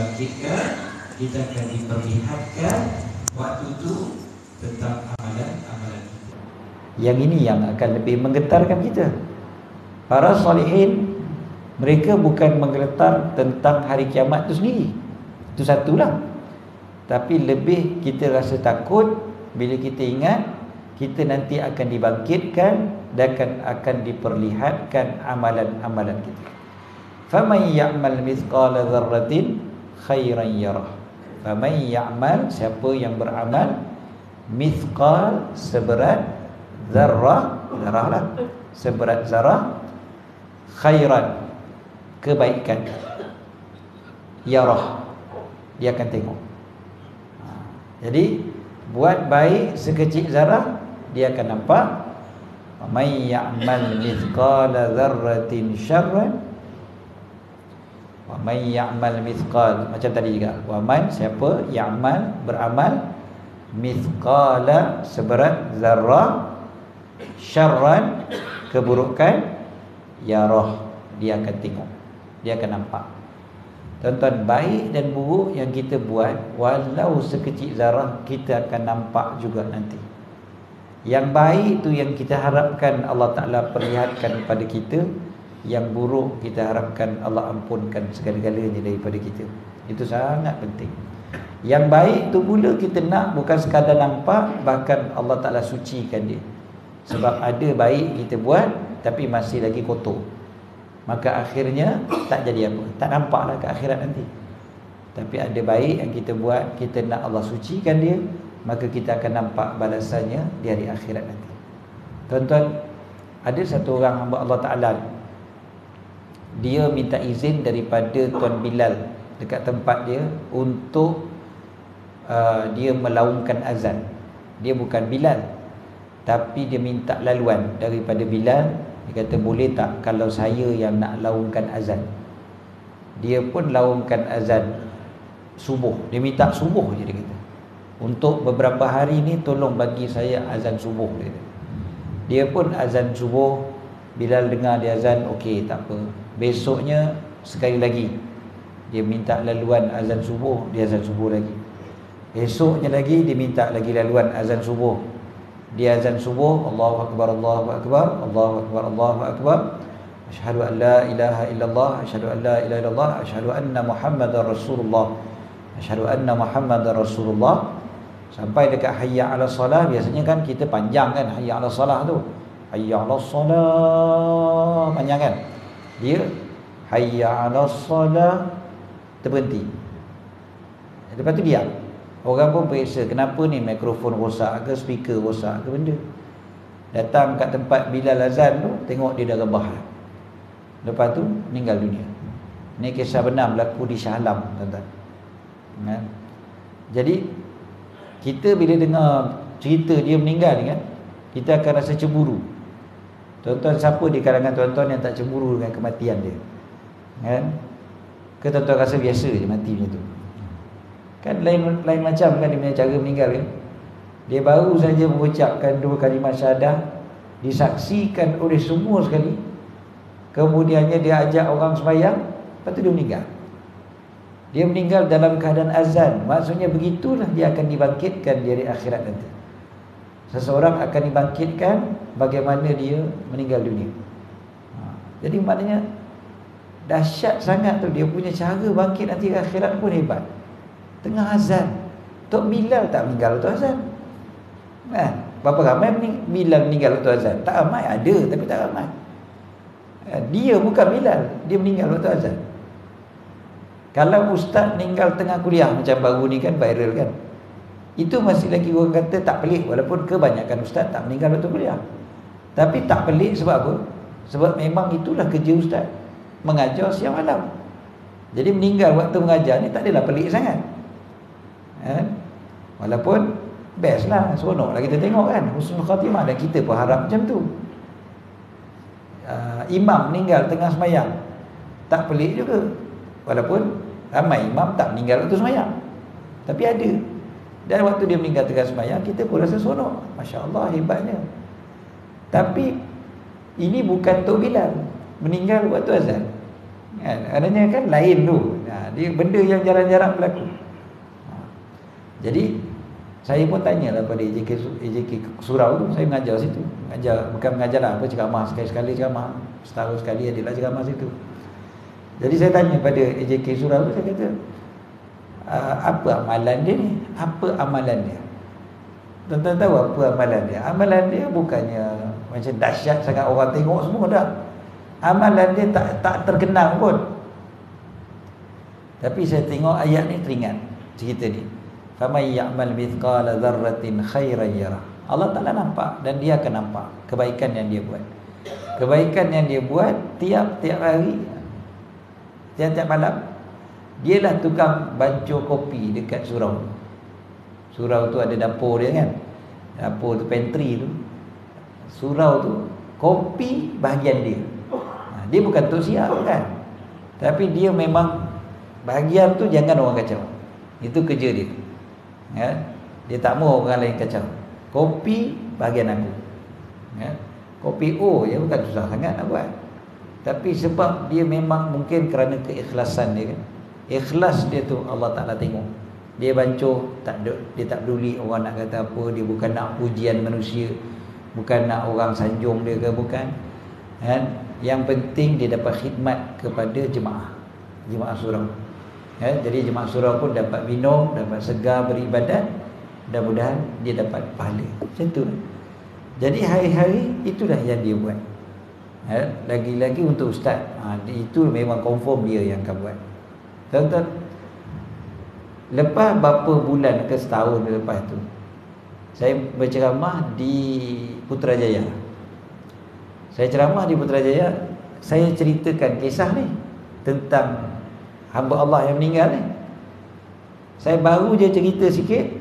dibangkitkan, kita akan diperlihatkan waktu itu tentang amalan-amalan kita. Yang ini yang akan lebih menggetarkan kita. Para salihin, mereka bukan menggetar tentang hari kiamat itu sendiri, itu satulah. Tapi lebih kita rasa takut bila kita ingat kita nanti akan dibangkitkan dan akan diperlihatkan amalan-amalan kita. Faman ya'mal mithqala dzarratin khairan yarah. Faman ya'mal, siapa yang beramal, mithqal, seberat zarrah, zarrah lah, seberat zarrah, khairan, kebaikan, yarah, dia akan tengok. Jadi buat baik sekecil zarah, dia akan nampak. May ya'mal mithqala dzarratin syarran wa may ya'mal mithqal, macam tadi juga. Wa man, siapa ya'mal, beramal, mithqala, seberat zarrah, syarran, keburukan, yarah, dia akan tengok, dia akan nampak. Tuan-tuan, baik dan buruk yang kita buat, walau sekecil zarah, kita akan nampak juga nanti. Yang baik itu yang kita harapkan Allah Ta'ala perlihatkan kepada kita. Yang buruk kita harapkan Allah ampunkan segala-galanya daripada kita. Itu sangat penting. Yang baik itu pula kita nak bukan sekadar nampak, bahkan Allah Ta'ala sucikan dia. Sebab ada baik kita buat tapi masih lagi kotor, maka akhirnya tak jadi apa, tak nampaklah ke akhirat nanti. Tapi ada baik yang kita buat, kita nak Allah sucikan dia, maka kita akan nampak balasannya di hari akhirat nanti. Tuan-tuan, ada satu orang hamba Allah Ta'ala, dia minta izin daripada Tuan Bilal dekat tempat dia untuk dia melaungkan azan. Dia bukan Bilal, tapi dia minta laluan daripada Bilal. Dia kata, boleh tak kalau saya yang nak laungkan azan? Dia pun laungkan azan subuh. Dia minta subuh je, dia kata, untuk beberapa hari ni tolong bagi saya azan subuh, dia kata. Dia pun azan subuh. Bilal dengar dia azan, okey, tak apa. Besoknya sekali lagi dia minta laluan azan subuh, dia azan subuh lagi. Esoknya lagi dia minta lagi laluan azan subuh. Dia azan subuh, Allahu Akbar, Allahu Akbar, Allahu Akbar, Allahu Akbar, asyhadu an la ilaha illallah, asyhadu an la ilaha illallah, asyhadu anna Muhammadar Rasulullah, asyhadu anna Muhammadar Rasulullah. Sampai dekat hayya 'ala salah, biasanya kan kita panjang kan hayya 'ala salah tu. Hayya 'ala salah, panjang kan? Dia hayya 'ala salah, terberhenti. Lepas tu diam. Orang pun periksa, kenapa ni mikrofon rosak ke, speaker rosak ke benda. Datang kat tempat Bilal azan tu, tengok dia dah rebah. Lepas tu meninggal dunia. Ni kisah benar berlaku di Shah Alam, tuan-tuan. Kan? Jadi kita bila dengar cerita dia meninggal ni kan, kita akan rasa cemburu. Tuan-tuan, siapa di kalangan tuan-tuan yang tak cemburu dengan kematian dia? Kan? Ke tuan-tuan rasa biasa je mati macam tu? Kan lain macam kan dia punya cara meninggal kan. Dia baru saja mengucapkan 2 kalimah syahadah, disaksikan oleh semua sekali. Kemudiannya dia ajak orang sembahyang, lepas tu dia meninggal. Dia meninggal dalam keadaan azan. Maksudnya begitulah dia akan dibangkitkan di hari akhirat nanti. Seseorang akan dibangkitkan bagaimana dia meninggal dunia. Jadi maknanya dahsyat sangat tu. Dia punya cara bangkit nanti akhirat pun hebat. Tengah azan, Tok Bilal tak meninggal waktu azan. Berapa ramai Bilal meninggal waktu azan? Tak ramai, ada tapi tak ramai. Dia bukan Bilal, dia meninggal waktu azan. Kalau ustaz meninggal tengah kuliah macam baru ni kan viral kan, itu masih lagi orang kata tak pelik. Walaupun kebanyakan ustaz tak meninggal waktu kuliah, tapi tak pelik sebab apa? Sebab memang itulah kerja ustaz, mengajar siang malam. Jadi meninggal waktu mengajar ni tak adalah pelik sangat. Walaupun best lah, seronok lah kita tengok kan, husnul khatimah, dan kita pun harap macam tu. Imam meninggal tengah sembahyang, tak pelik juga. Walaupun ramai imam tak meninggal waktu sembahyang, tapi ada. Dan waktu dia meninggal tengah sembahyang, kita pun rasa seronok, Masya Allah, hebatnya. Tapi ini bukan Tok Bilal meninggal waktu azan. kan? Adanya kan lain tu. Dia benda yang jarang-jarang berlaku. Jadi saya pun tanyalah pada EJK Surau tu, saya mengajar situ. Bukan mengajar lah, apa, ceramah sekali-sekali ceramah. Setahun sekali adalah ceramah situ. Jadi saya tanya pada EJK Surau tu, saya kata, apa amalan dia ni? Apa amalan dia? Tuan-tuan tahu apa amalan dia? Amalan dia bukannya macam dahsyat sangat orang tengok semua dah. Amalan dia tak terkenal pun. Tapi saya tengok ayat ni teringat cerita ni. Faman ya'mal mithqala dzarratin khairan yarah. Allah Taala nampak dan dia akan nampak kebaikan yang dia buat. Kebaikan yang dia buat tiap-tiap hari, tiap-tiap malam. Dialah tukang bancuh kopi dekat surau. Surau tu ada dapur dia kan. Dapur tu pantry tu. Surau tu kopi bahagian dia. Dia bukan tok siap kan. Tapi dia memang bahagian tu jangan orang kacau. Itu kerja dia. Ya. Dia tak mau orang lain kacau. Kopi bahagian aku. Ya. Kopi je bukan susah sangat nak buat. Tapi sebab dia memang mungkin kerana keikhlasan dia kan. Ikhlas dia tu Allah Ta'ala tengok. Dia bancuh, dia tak peduli orang nak kata apa. Dia bukan nak pujian manusia, bukan nak orang sanjung dia ke, bukan kan? Yang penting dia dapat khidmat kepada jemaah surau. Jadi jemaah surau pun dapat minum, dapat segar beribadat. Mudah-mudahan dia dapat pahala. Macam tu. Jadi hari-hari itulah yang dia buat. Lagi-lagi untuk ustaz, itu memang confirm dia yang akan buat. Tuan-tuan, lepas berapa bulan ke setahun lepas tu, saya berceramah di Putrajaya. Saya ceramah di Putrajaya, saya ceritakan kisah ni tentang hamba Allah yang meninggal ni. Saya baru je cerita sikit,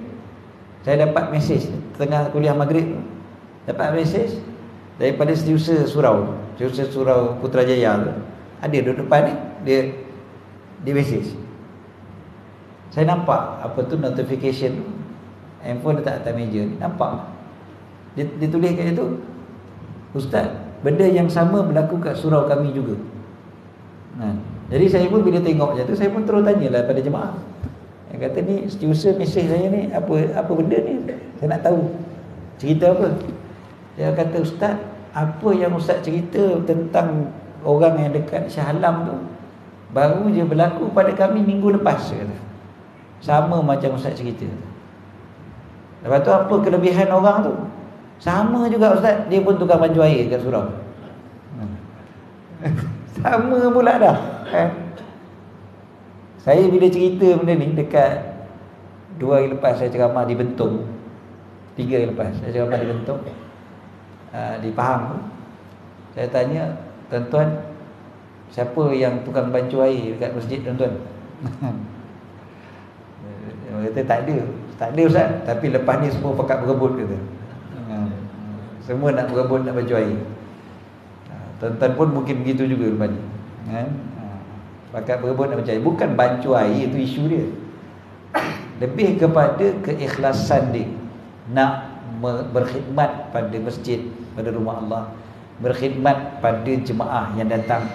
saya dapat mesej tengah kuliah maghrib. Dapat mesej daripada setiausaha surau Putrajaya tu. Ada duduk depan ni, dia mesej. Saya nampak apa tu notification tu. Handphone letak atas meja ni, nampak. Dia tulis kat situ, Ustaz, benda yang sama berlaku kat surau kami juga. Jadi saya pun bila tengok macam tu, saya pun terus tanyalah pada jemaah. Yang kata ni setiausaha mesej saya ni, apa benda ni? Saya nak tahu cerita apa. Dia kata, Ustaz, apa yang Ustaz cerita tentang orang yang dekat Shah Alam tu baru je berlaku pada kami minggu lepas, kata. Sama macam Ustaz cerita. Lepas tu apa kelebihan orang tu? Sama juga Ustaz, dia pun tukang bancuh air kat surau. Sama pula dah. Saya bila cerita benda ni dekat 2 hari lepas saya ceramah di Bentong. 3 hari lepas saya ceramah di Bentong, di Pahang tu. Saya tanya, tuan-tuan, siapa yang tukang bancuh air dekat masjid tuan-tuan? Dia kata tak ada Ustaz, tapi lepas ni semua pakat berebut, kata. Semua nak berebut nak bancuh air. Tuan-tuan pun mungkin begitu juga lepas ni, kan? Pakat berebut nak bancuh air. Bukan bancuh air itu isu dia, lebih kepada keikhlasan dia nak berkhidmat pada masjid, pada rumah Allah, berkhidmat pada jemaah yang datang,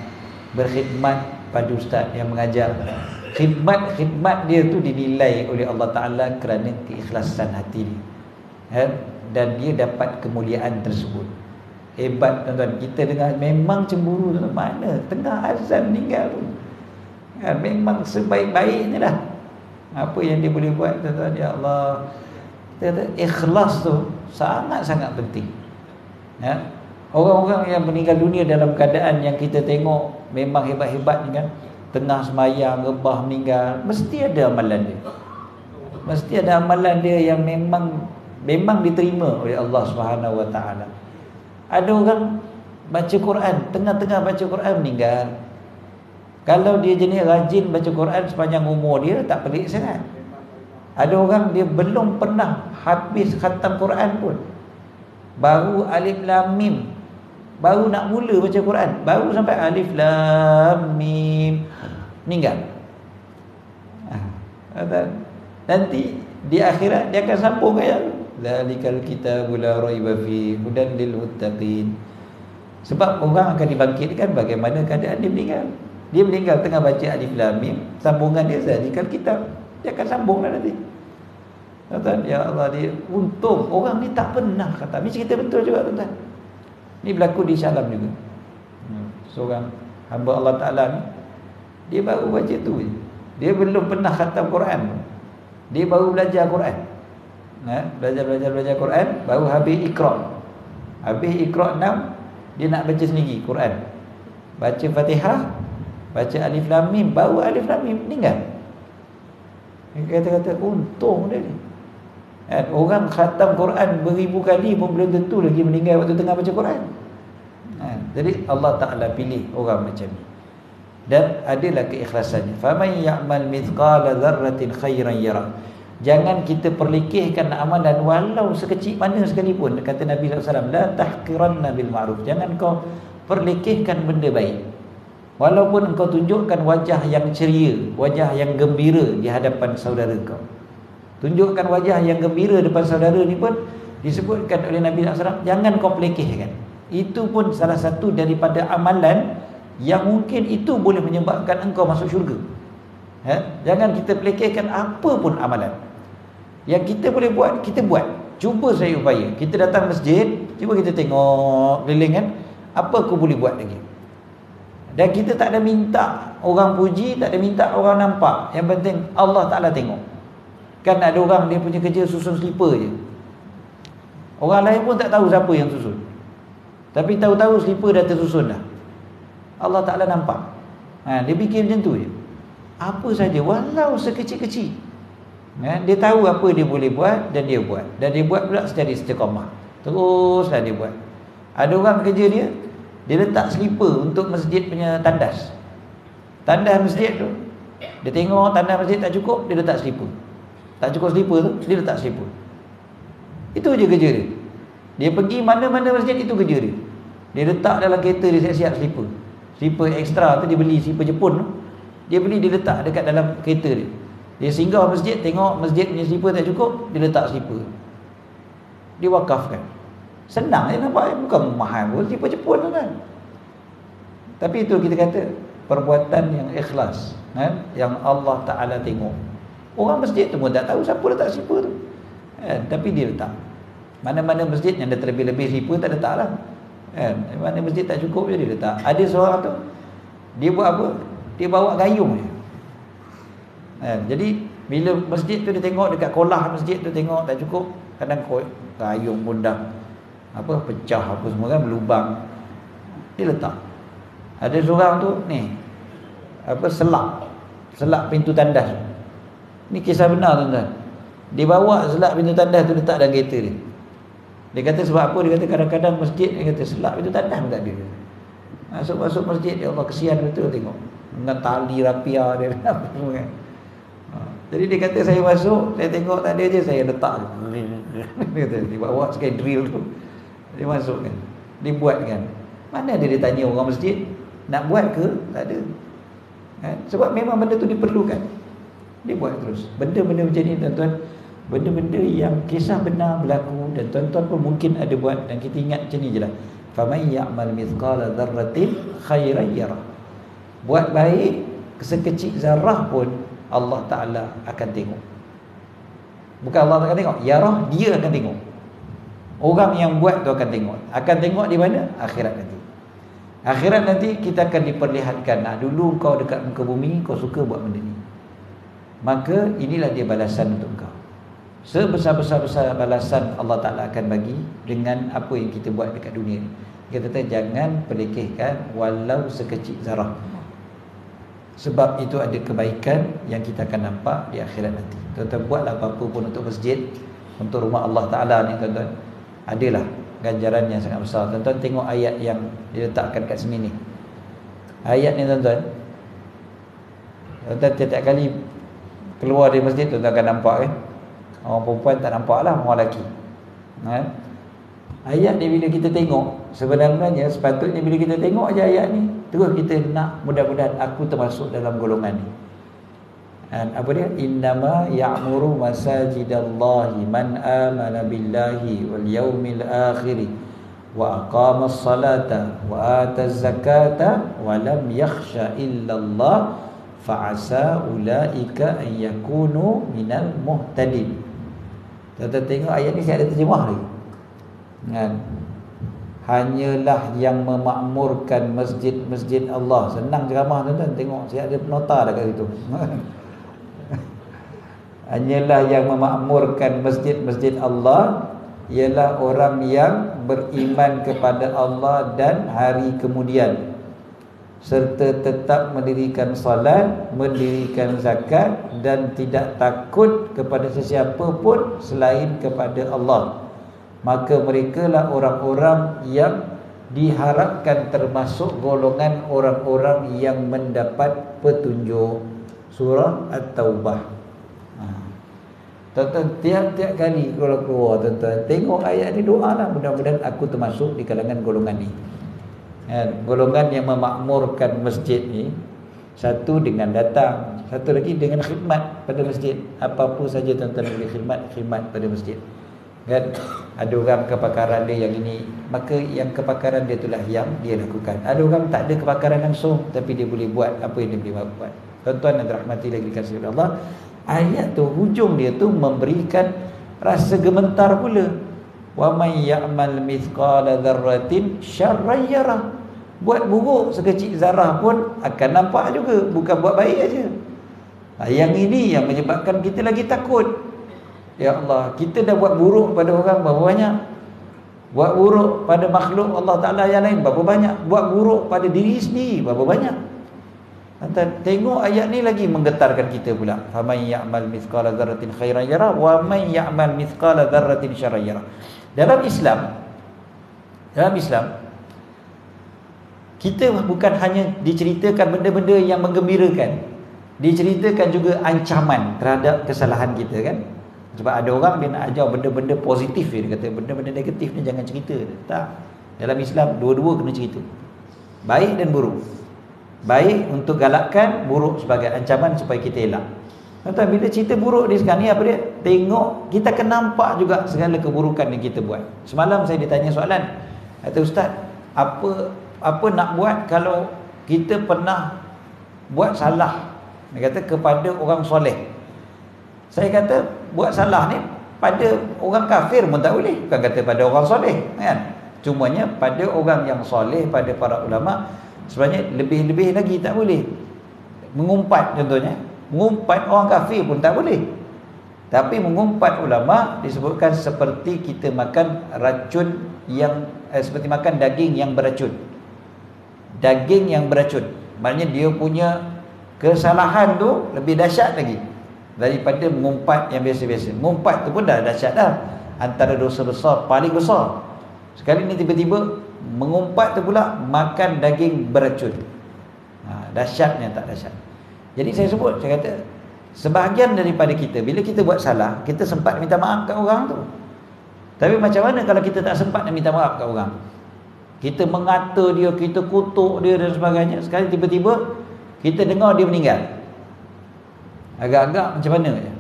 berkhidmat pada ustaz yang mengajar. Khidmat dia tu dinilai oleh Allah Ta'ala kerana keikhlasan hati dia, dan dia dapat kemuliaan tersebut. Hebat tuan-tuan. Kita dengar memang cemburu tuan-tuan. Mana tengah azan meninggal tu, memang sebaik-baiknya dah. Apa yang dia boleh buat tuan-tuan, ya Allah. Kita kata ikhlas tu sangat-sangat penting. Orang-orang yang meninggal dunia dalam keadaan yang kita tengok memang hebat-hebat ni kan, tengah semayang, rebah, meninggal, mesti ada amalan dia. Mesti ada amalan dia yang memang diterima oleh Allah Subhanahu Wa Taala. Ada orang baca Quran, tengah-tengah baca Quran meninggal. Kalau dia jenis rajin baca Quran sepanjang umur dia, tak pelik sangat. Ada orang dia belum pernah habis khatam Quran pun, baru alif lam mim, baru nak mula baca Quran, baru sampai alif lam mim, meninggal. Nanti di akhirat dia akan sambung ayat zalikal kitabul la raiba fi hudan lil muttaqin. Sebab orang akan dibangkitkan bagaimana keadaan dia meninggal. Dia meninggal tengah baca Alif Lam Mim, sambungan dia zalikal kitab. Dia akan sambunglah nanti. Tuan-tuan, ya Allah, dia untung orang ni tak pernah kata. Ni cerita betul juga, tuan-tuan. Ni berlaku di Syalam juga. Seorang hamba Allah Ta'ala ni, dia baru baca tu je. Dia belum pernah khatam Quran. Dia baru belajar Quran. Belajar Quran, baru habis Iqra. Habis Iqra 6, dia nak baca sendiri Quran. Baca Fatihah, baca Alif Lam Mim, baru Alif Lam Mim meninggal. Dia kata untung dia ni. Orang khatam Quran beribu kali pun belum tentu lagi meninggal waktu tengah baca Quran. Jadi Allah Ta'ala pilih orang macam ni. Dan adalah keikhlasannya. Faman ya'mal mithqala dzarratin khairan yara. Jangan kita perlekehkan amalan walau sekecil mana sekalipun. Kata Nabi SAW, la tahqiranna bil ma'ruf. Jangan kau perlekehkan benda baik. Walaupun engkau tunjukkan wajah yang ceria, wajah yang gembira di hadapan saudara kau. Tunjukkan wajah yang gembira depan saudara ni pun disebutkan oleh Nabi SAW, jangan kau pelekehkan. Itu pun salah satu daripada amalan yang mungkin itu boleh menyebabkan engkau masuk syurga. Jangan kita pelekehkan apa pun amalan. Yang kita boleh buat, kita buat. Cuba saya upaya. Kita datang masjid, cuba kita tengok keliling kan, apa aku boleh buat lagi. Dan kita tak ada minta orang puji, tak ada minta orang nampak. Yang penting Allah Ta'ala tengok. Kan ada orang dia punya kerja susun slipper je. Orang lain pun tak tahu siapa yang susun. Tapi tahu-tahu slipper dah tersusun dah. Allah Ta'ala nampak. Dia fikir macam tu je. Apa saja, walau sekecil-kecil. Dia tahu apa dia boleh buat dan dia buat. Dan dia buat pula secara istiqamah. Teruslah dia buat. Ada orang kerja dia letak slipper untuk masjid punya tandas. Tandas masjid tu, dia tengok tandas masjid tak cukup, dia letak slipper. Tak cukup slipper tu, dia letak slipper. Itu je kerja dia. Dia pergi mana-mana masjid, itu kerja dia. Dia letak dalam kereta dia siap-siap slipper. Slipper ekstra tu dia beli, slipper Jepun tu. Dia beli, dia letak dekat dalam kereta dia. Dia singgah masjid, tengok masjid punya slipper tak cukup, dia letak slipper. Dia wakafkan. Senang je nampak, bukan mahal pun slipper Jepun tu kan. Tapi itu kita kata perbuatan yang ikhlas, kan? Yang Allah Ta'ala tengok. Orang masjid tu pun tak tahu siapa letak slipper tu, kan? Tapi dia letak. Mana-mana masjid yang ada terlebih-lebih slipper tak letak lah, kan? Mana masjid tak cukup je dia letak. Ada seorang tu, dia buat apa? Dia bawa gayung je, kan? Jadi bila masjid tu dia tengok dekat kolah masjid tu, tengok tak cukup, kadang gayung pun dah pecah apa semua kan, berlubang, dia letak. Ada seorang tu ni selak pintu tandas. Ni kisah benar, tuan-tuan. Dia bawa selak pintu tandas tu letak dalam kereta dia. Dia kata sebab apa? Dia kata kadang-kadang masjid, dia kata selak pintu tandas pun tak ada. Masuk masjid, ya Allah kesian betul tengok. Dengan tali rapia dia apa semua kan. Jadi dia kata saya masuk, saya tengok tak ada je, saya letak. Dia kata dia bawa sekali drill tu. Dia masuk kan. Dia buat kan. Mana ada dia tanya orang masjid nak buat ke? Tak ada. Kan? Sebab memang benda tu diperlukan. Dia buat terus. Benda-benda macam ni, tuan-tuan, benda-benda yang kisah benar berlaku dan tuan-tuan pun mungkin ada buat, dan kita ingat macam ni je lah. Faman ya'mal mithqala dzarratin khairan yarah. Buat baik sekecil zarah pun Allah Ta'ala akan tengok. Bukan Allah akan tengok, yarah, dia akan tengok. Orang yang buat tu akan tengok. Akan tengok di mana? Akhirat nanti. Akhirat nanti kita akan diperlihatkan. Dulu kau dekat muka bumi, kau suka buat benda ni, maka inilah dia balasan untuk kau. Sebesar-besar balasan Allah Ta'ala akan bagi dengan apa yang kita buat dekat dunia ni. Kita kata jangan pelekehkan walau sekecil zarah. Sebab itu ada kebaikan yang kita akan nampak di akhirat nanti. Tuan-tuan buatlah apa-apa pun untuk masjid, untuk rumah Allah Ta'ala ni, tuan-tuan. Adalah ganjaran yang sangat besar. Tuan-tuan tengok ayat yang diletakkan kat sini ni. Ayat ni, tuan-tuan, tiap-tiap kali keluar dari masjid, tuan-tuan akan nampak kan. Orang perempuan tak nampak lah, orang lelaki. Ayat ni bila kita tengok, sebenarnya sepatutnya bila kita tengok aja ayat ni, terus kita nak mudah-mudahan aku termasuk dalam golongan ni. Apa dia? Innama ya'muru masajidallahi man amana billahi wal yaumil akhir wa aqamas salata wa ataz zakata wa lam yakhsha illa Allah fa'asa ulaika an yakunu minal muhtadin. Tuan-tuan tengok ayat ni saya ada terjemah lagi. Kan? Hanyalah yang memakmurkan masjid-masjid Allah. Senang ceramah tuan-tuan, tengok saya ada nota dah kat situ. Hanyalah yang memakmurkan masjid-masjid Allah ialah orang yang beriman kepada Allah dan hari kemudian, serta tetap mendirikan salat, mendirikan zakat dan tidak takut kepada sesiapa pun selain kepada Allah. Maka merekalah orang-orang yang diharapkan termasuk golongan orang-orang yang mendapat petunjuk. Surah At-Taubah. Tuan-tuan, tiap-tiap kali kalau keluar, tuan-tuan tengok ayat ni, doa lah, mudah-mudahan aku termasuk di kalangan golongan ni. Golongan yang memakmurkan masjid ni, satu dengan datang, satu lagi dengan khidmat pada masjid. Apa-apa saja tuan-tuan boleh khidmat pada masjid. Kan? Ada orang kepakaran dia yang ini, maka yang kepakaran dia itulah yang dia lakukan. Ada orang tak ada kepakaran langsung, tapi dia boleh buat apa yang dia boleh buat. Tuan-tuan dan rahmati lagi kasih Allah, ayat tu hujung dia tu memberikan rasa gemetar pula. Wa may ya'mal mithqala dzarratin syarran yarah. Buat buruk sekecil zarah pun akan nampak juga, bukan buat baik aja. Yang ini yang menyebabkan kita lagi takut. Ya Allah, kita dah buat buruk pada orang berapa banyak? Buat buruk pada makhluk Allah Ta'ala yang lain berapa banyak? Buat buruk pada diri sendiri berapa banyak? Tengok ayat ni lagi menggetarkan kita pula. Faman ya'mal mithqala dzarratin khairan yarah wa man ya'mal mithqala dzarratin syarran yarah. Dalam Islam kita bukan hanya diceritakan benda-benda yang menggembirakan, diceritakan juga ancaman terhadap kesalahan kita, kan? Sebab ada orang dia nak ajar benda-benda positif, dia kata benda-benda negatif ni jangan cerita. Tak. Dalam Islam dua-dua kena cerita. Baik dan buruk. Baik untuk galakkan, buruk sebagai ancaman supaya kita elak. Tuan-tuan, bila cerita buruk ni sekarang ni apa dia? Tengok, kita akan nampak juga segala keburukan yang kita buat. Semalam saya ditanya soalan. Kata Ustaz, apa nak buat kalau kita pernah buat salah? Dia kata kepada orang soleh. Saya kata buat salah ni pada orang kafir pun tak boleh, bukan kata pada orang soleh, kan? Cumanya pada orang yang soleh, pada para ulama sebenarnya lebih-lebih lagi tak boleh. Mengumpat contohnya, mengumpat orang kafir pun tak boleh. Tapi mengumpat ulama disebutkan seperti kita makan racun yang seperti makan daging yang beracun. Daging yang beracun, maknanya dia punya kesalahan tu lebih dahsyat lagi daripada mengumpat yang biasa-biasa. Mengumpat tu pun dah dahsyat dah, antara dosa besar paling besar. Sekali ni tiba-tiba mengumpat tu pula makan daging beracun. Dahsyatnya tak dahsyat. Jadi saya kata sebahagian daripada kita, bila kita buat salah, kita sempat minta maaf kat orang tu. Tapi macam mana kalau kita tak sempat nak minta maaf kat orang? Kita mengata dia, kita kutuk dia dan sebagainya. Sekali tiba-tiba kita dengar dia meninggal, agak-agak macam mana je?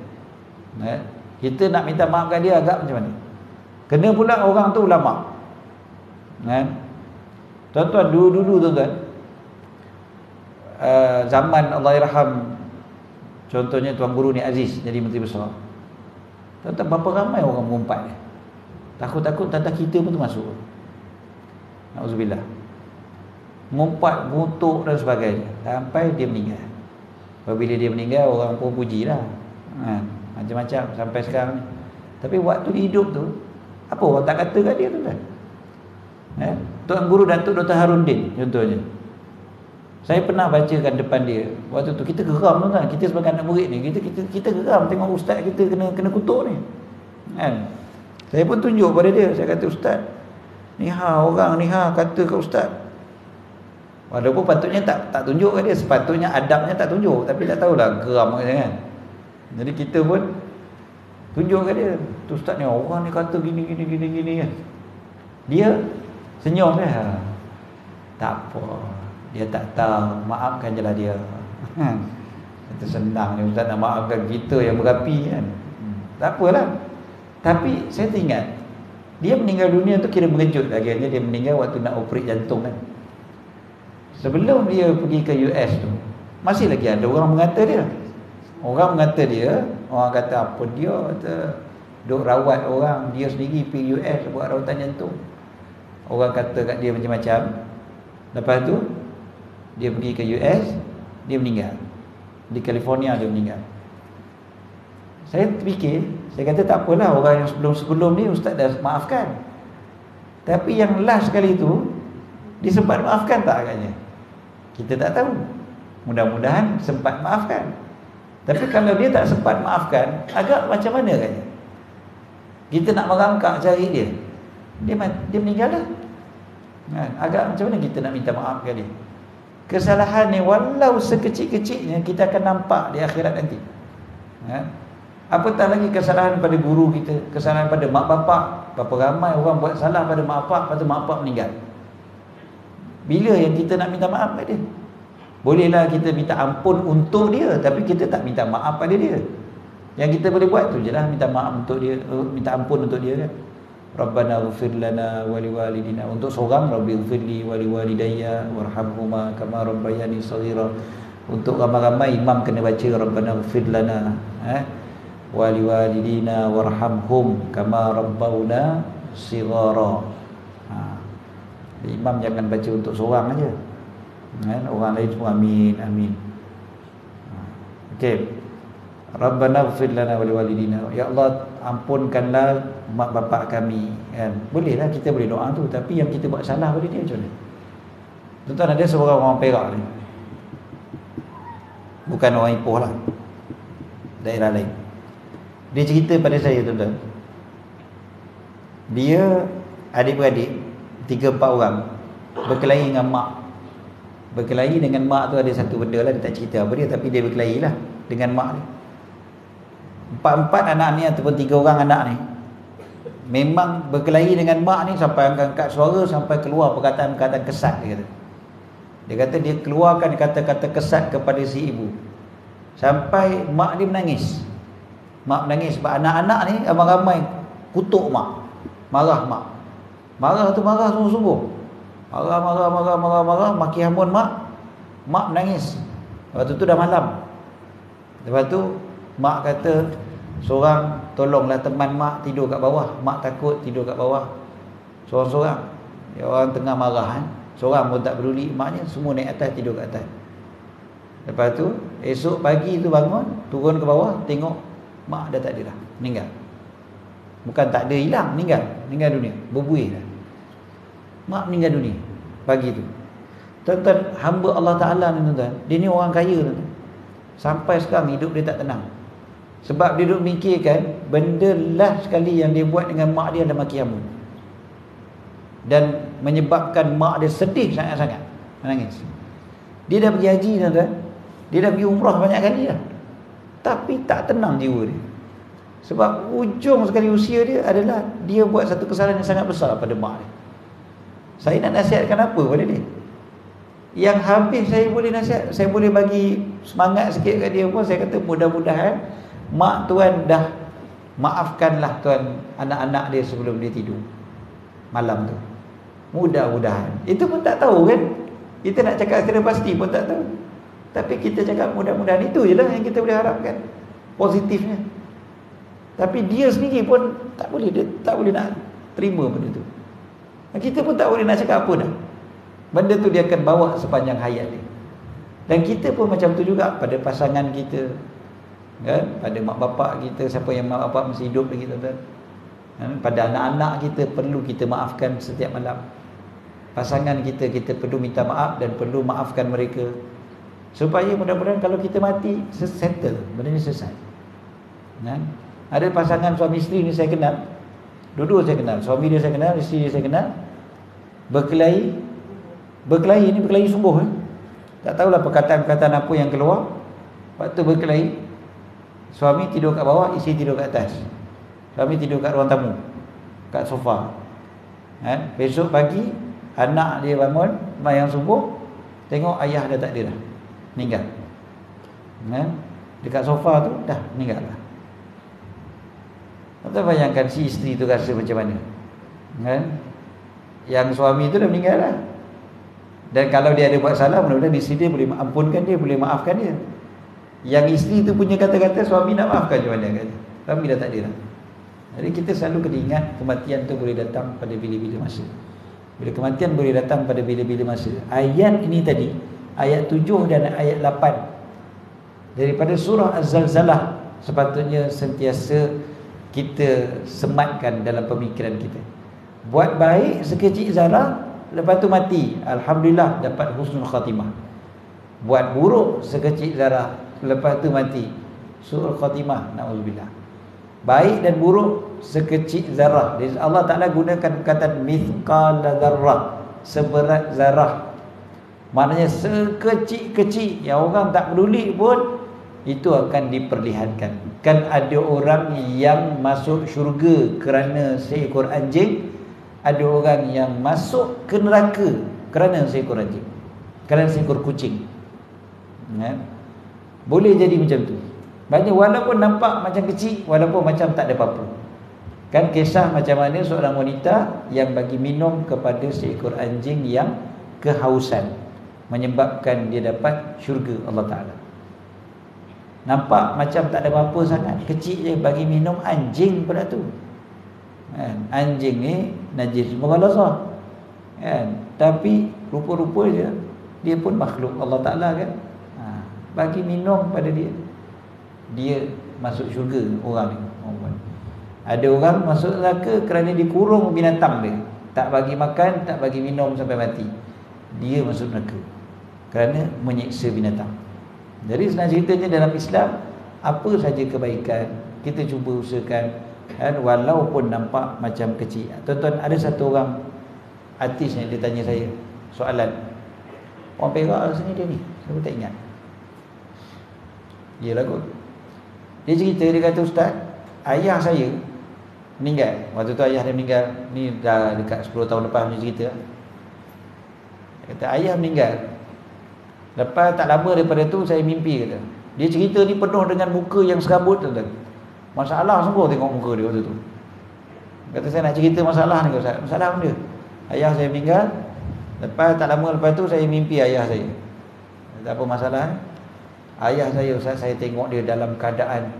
Kita nak minta maaf kat dia agak macam mana? Kena pula orang tu ulama, kan? Tuan-tuan, dulu tuan-tuan, zaman Allahyarham, contohnya Tuan Guru Ni Aziz jadi Menteri Besar, tuan-tuan, berapa ramai orang mengumpat dia? Takut-takut tanda kita pun termasuk. Na'udzubillah. Mengumpat, ngutuk dan sebagainya, sampai dia meninggal. Apabila dia meninggal, orang pun pujilah, macam-macam sampai sekarang ni. Tapi waktu hidup tu, apa orang tak kata kat dia tu kan? Tuan Guru Datuk Dr. Harundin contohnya, saya pernah bacakan depan dia. Waktu tu kita geram tuan-tuan, kita sebagai anak murid ni, kita geram tengok ustaz kita kena kutuk ni, kan? Saya pun tunjuk pada dia, saya kata, Ustaz, orang ni kata kat ustaz. Walaupun patutnya tak tunjuk kat dia, sepatutnya adabnya tak tunjuk, tapi tak tahulah geram kan. Jadi kita pun tunjuk kat dia, tu ustaz ni, orang ni kata gini kan. Dia senyum dia, tak apa, dia tak tahu, maafkan je lah dia. Itu senang ni ustaz nak maafkan kita yang berapi kan. Tak apalah. Tapi saya teringat Dia meninggal dunia tu kira mengejut. Akhirnya dia meninggal waktu nak operate jantung kan. Sebelum dia pergi ke US tu, masih lagi ada orang mengata dia. Orang mengata dia, orang kata apa dia kata duk rawat orang, dia sendiri pergi US buat rawatan jantung. Orang kata kat dia macam-macam. Lepas tu dia pergi ke US, dia meninggal. Di California dia meninggal. Saya terfikir, saya kata tak apalah, orang yang sebelum-sebelum ni ustaz dah maafkan. Tapi yang last sekali tu, dia sempat maafkan tak agaknya? Kita tak tahu. Mudah-mudahan sempat maafkan. Tapi kalau dia tak sempat maafkan, agak macam mana agaknya? Kita nak merangkak cari dia, dia meninggal dah. Agak macam mana kita nak minta maaf ke dia? Kesalahan ni walau sekecil-kecilnya kita akan nampak di akhirat nanti. Apatah lagi kesalahan pada guru kita, kesalahan pada mak bapak. Berapa ramai orang buat salah pada mak bapak, lepas tu mak bapak meninggal. Bila yang kita nak minta maaf pada dia? Bolehlah kita minta ampun untuk dia, tapi kita tak minta maaf pada dia. Yang kita boleh buat tu je lah, minta maaf untuk dia, minta ampun untuk dia kan. Rabbana ighfir lana wa liwalidina. Untuk seorang, Rabbi ighfirli wa liwalidayya warhamhuma kama rabbayani shaghira. Untuk ramai-ramai imam kena baca Rabbana ighfir lana wa liwalidina warhamhum kama rabbawna shighara. Imam jangan baca untuk seorang aja. Orang lain semua amin amin. Okey. Rabbana ighfir lana wa liwalidina. Ya Allah, ampunkanlah mak bapak kami kan. Bolehlah kita boleh doa tu, tapi yang kita buat salah pada dia macam mana? Tuan-tuan, ada seorang orang Perak ni. Bukan orang Ipoh lah, daerah lain. Dia cerita pada saya, tuan-tuan. Dia adik-beradik 3-4 orang berkelahi dengan mak. Berkelahi dengan mak tu ada satu benda lah, dia tak cerita apa dia, tapi dia berkelahi lah dengan mak dia. 4 anak ni ataupun 3 orang anak ni memang berkelahi dengan mak ni sampai angkat suara, sampai keluar perkataan-perkataan kesat dia kata. Dia kata dia keluarkan kata-kata kesat kepada si ibu, sampai mak dia menangis. Mak menangis sebab anak-anak ni ramai-ramai kutuk mak, marah mak. Marah tu marah sungguh-sungguh. Marah, maki hamun mak. Mak menangis. Waktu tu dah malam. Lepas tu mak kata, seorang tolonglah teman mak tidur kat bawah. Mak takut tidur kat bawah seorang-seorang. Ya, orang tengah marah seorang pun tak peduli maknya, semua naik atas tidur kat atas. Lepas tu esok pagi tu bangun, turun ke bawah, tengok mak dah tak ada dah, meninggal. Bukan tak ada, hilang, meninggal dunia, berbuih dah. Mak meninggal dunia pagi tu. Tuan-tuan, hamba Allah Ta'ala ni tuan-tuan, dia ni orang kaya tuan-tuan. Sampai sekarang hidup dia tak tenang. Sebab dia duduk mikirkan benda last sekali yang dia buat dengan mak dia adalah maki hamun, dan menyebabkan mak dia sedih sangat-sangat, menangis. Dia dah pergi haji tuan-tuan, dia dah pergi umrah banyak kali dah, tapi tak tenang jiwa dia. Sebab ujung sekali usia dia adalah dia buat satu kesalahan yang sangat besar pada mak dia. Saya nak nasihatkan apa pada dia? Yang habis saya boleh nasihat, saya boleh bagi semangat sikit kat dia pun, saya kata mudah-mudahan mak tuan dah maafkanlah tuan anak-anak dia sebelum dia tidur malam tu. Mudah-mudahan. Itu pun tak tahu kan. Kita nak cakap kena pasti pun tak tahu. Tapi kita cakap mudah-mudahan, itu je lah yang kita boleh harapkan positifnya. Tapi dia sendiri pun tak boleh, dia tak boleh nak terima benda tu. Kita pun tak boleh nak cakap apa dah. Benda tu dia akan bawa sepanjang hayat dia. Dan kita pun macam tu juga pada pasangan kita kan, pada mak bapak kita, siapa yang mak bapak masih hidup lagi tuan-tuan. Pada anak-anak kita perlu kita maafkan setiap malam. Pasangan kita, kita perlu minta maaf dan perlu maafkan mereka, supaya mudah-mudahan kalau kita mati settle, benda ni selesai. Ada pasangan suami isteri ni saya kenal, dua-dua saya kenal, suami dia saya kenal, isteri dia saya kenal, berkelahi ni berkelahi sungguh tak tahulah perkataan-perkataan apa yang keluar. Waktu berkelahi, suami tidur kat bawah, isteri tidur kat atas. Suami tidur kat ruang tamu, kat sofa. Besok pagi anak dia bangun mayang subuh, tengok ayah dah tak ada dah, meninggal. Dekat sofa tu dah meninggal lah. Tuan bayangkan si isteri tu rasa macam mana. kan? Yang suami itu dah meninggal dah. Dan kalau dia ada buat salah, mudah-mudahan di sini dia boleh ampunkan dia, boleh maafkan dia. Yang isteri tu punya kata-kata suami nak maafkan macam mana kan? Suami dah tak ada dah. Jadi kita selalu kena ingat kematian tu boleh datang pada bila-bila masa. Bila kematian boleh datang pada bila-bila masa. Ayat ini tadi, ayat 7 dan ayat 8 daripada surah Az-Zalzalah sepatutnya sentiasa kita sematkan dalam pemikiran kita. Buat baik sekecil zarah, lepas tu mati, alhamdulillah dapat husnul khatimah. Buat buruk sekecil zarah, lepas tu mati, su'ul khatimah, na'udzubillah. Baik dan buruk sekecil zarah. Allah Ta'ala gunakan kata mithqal zarrah, seberat zarah. Maknanya sekecil-kecil yang orang tak peduli pun itu akan diperlihatkan. Kan ada orang yang masuk syurga kerana seekor anjing, ada orang yang masuk ke neraka kerana seekor anjing, kerana seekor kucing. Boleh jadi macam tu. Banyak, walaupun nampak macam kecil, walaupun macam tak ada apa-apa. Kan kisah macam mana seorang wanita yang bagi minum kepada seekor anjing yang kehausan, menyebabkan dia dapat syurga Allah Ta'ala. Nampak macam tak ada apa-apa sangat, kecil je, bagi minum anjing pula tu. Anjing ni najis mughalazah, tapi rupa-rupa je dia pun makhluk Allah Ta'ala kan. Bagi minum pada dia, dia masuk syurga orang ni. Ada orang masuk neraka kerana dikurung binatang dia, tak bagi makan, tak bagi minum sampai mati. Dia masuk neraka kerana menyiksa binatang. Jadi senang ceritanya dalam Islam, apa saja kebaikan kita cuba usahakan, walaupun nampak macam kecil. Tuan-tuan, ada satu orang artis ni, dia tanya saya soalan. Orang Perak sini dia ni, saya tak ingat. Yelah kot. Dia cerita, dia kata, Ustaz, ayah saya meninggal. Waktu tu ayah dia meninggal, ni dah dekat 10 tahun lepas dia cerita. Dia kata ayah meninggal. Lepas tak lama daripada tu saya mimpi, kata. Dia cerita ni penuh dengan muka yang serabut, tuan-tuan. Masalah sungguh tengok muka dia waktu tu. Kata saya nak cerita masalah ni, Ustaz. Masalah benda, ayah saya meninggal. Lepas tak lama lepas tu saya mimpi ayah saya. Kata apa masalah ni? Ayah saya, Ustaz, saya tengok dia dalam keadaan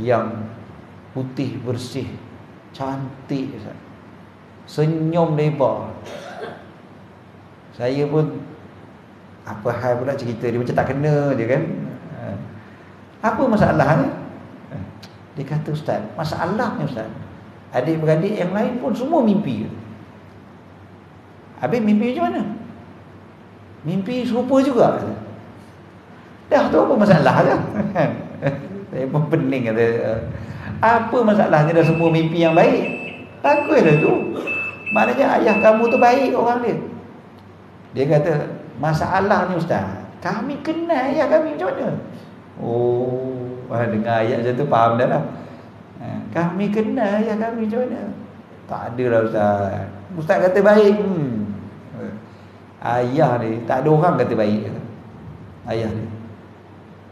yang putih bersih, cantik, Ustaz. Senyum lebar. Saya pun apa hal pula cerita dia, macam tak kena je kan. Apa masalahnya? Dia kata, Ustaz, masalahnya, Ustaz, adik-beradik yang lain pun semua mimpi. Habis mimpi macam mana? Mimpi serupa juga. Dah tu apa masalah kan? Saya pun pening kata, apa masalahnya dah semua mimpi yang baik? Baguslah tu. Maknanya ayah kamu tu baik orang dia. Dia kata, masalahnya, Ustaz, kami kenal ayah kami macam mana? Oh, dengar ayat macam tu faham dah lah. Kami kenal ayah kami macam mana? Tak ada lah, Ustaz. Ustaz kata baik. Ayah ni tak ada orang kata baik. Ayah ni.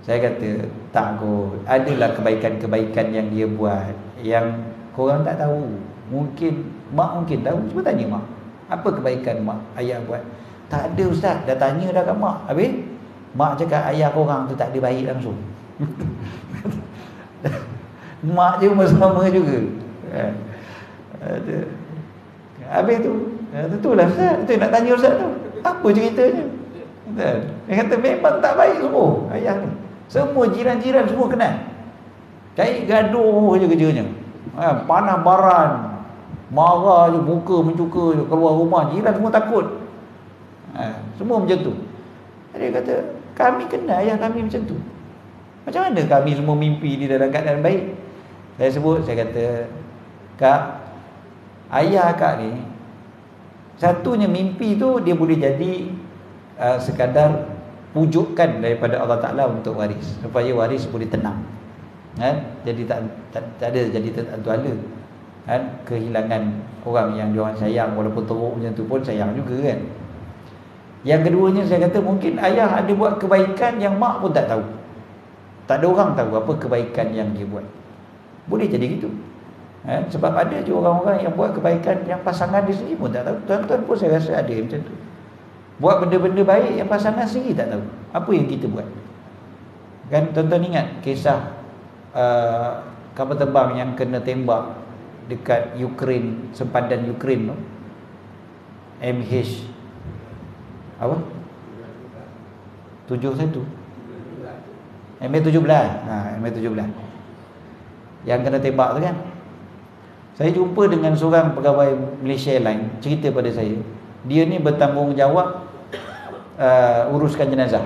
Saya kata tak kot. Adalah kebaikan-kebaikan yang dia buat yang korang tak tahu. Mungkin mak mungkin tahu. Cuba tanya mak, apa kebaikan mak ayah buat? Tak ada, Ustaz. Dah tanya dah kat mak. Habis mak cakap ayah korang tu tak ada baik langsung. Mak je pun sama juga. Habis tu, tentulah Ustaz, itu nak tanya Ustaz tu, apa ceritanya? Dia kata memang tak baik semua ayah ni. Semua jiran-jiran semua kenal. Cari gaduh je kerjanya. Panah baran, marah je, muka mencuka je, keluar rumah, jiran semua takut. Semua macam tu. Dia kata kami kenal ayah kami macam tu. Macam mana kami semua mimpi di dalam keadaan baik? Saya sebut, saya kata, Kak, ayah Kak ni, satunya mimpi tu dia boleh jadi sekadar pujukan daripada Allah Ta'ala untuk waris, supaya waris boleh tenang, jadi tak ada jadi tertuala, kehilangan orang yang diorang sayang, walaupun teruk macam tu pun sayang juga kan. Yang keduanya saya kata mungkin ayah ada buat kebaikan yang mak pun tak tahu, tak ada orang tahu apa kebaikan yang dia buat. Boleh jadi gitu. Sebab ada je orang-orang yang buat kebaikan yang pasangan dia sendiri pun tak tahu. Tuan-tuan pun saya rasa ada macam tu. Buat benda-benda baik yang pasangan sendiri tak tahu. Apa yang kita buat? Kan tuan-tuan ingat kisah kapal terbang yang kena tembak dekat Ukraine, sempadan Ukraine tu, MH apa? 71 MH17. MH17 yang kena tembak tu kan. Saya jumpa dengan seorang pegawai Malaysia Airlines, cerita pada saya, dia ni bertanggungjawab uruskan jenazah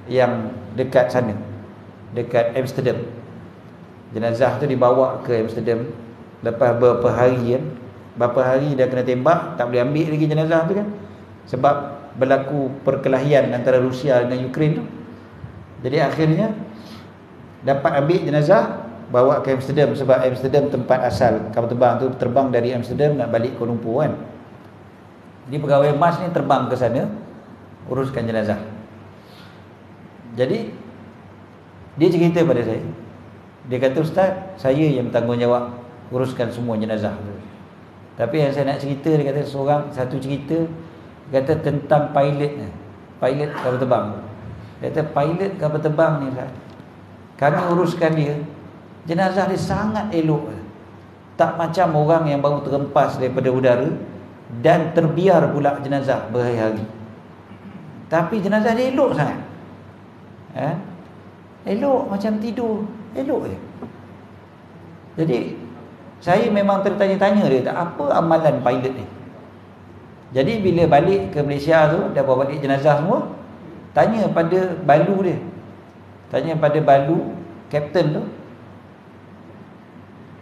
yang dekat sana, dekat Amsterdam. Jenazah tu dibawa ke Amsterdam. Lepas beberapa hari dia kena tembak, tak boleh ambil lagi jenazah tu kan, sebab berlaku perkelahian antara Rusia dengan Ukraine tu. Jadi akhirnya dapat ambil jenazah, bawa ke Amsterdam, sebab Amsterdam tempat asal kapal terbang tu, terbang dari Amsterdam nak balik Kuala Lumpur kan. Jadi pegawai MAS ni terbang ke sana uruskan jenazah. Jadi dia cerita pada saya, dia kata, "Ustaz, saya yang bertanggungjawab uruskan semua jenazah tu." Tapi yang saya nak cerita, dia kata satu cerita, dia kata tentang pilot kapal terbang. Dia kata pilot kapal terbang ni, kami uruskan dia, jenazah dia sangat elok, tak macam orang yang baru terhempas daripada udara dan terbiar pula jenazah berhari-hari. Tapi jenazah dia elok sangat, elok macam tidur, elok je. Jadi saya memang tertanya-tanya dia, apa amalan pilot ni. Jadi bila balik ke Malaysia tu, dah bawa balik jenazah semua, tanya pada balu dia, tanya pada balu kapten tu,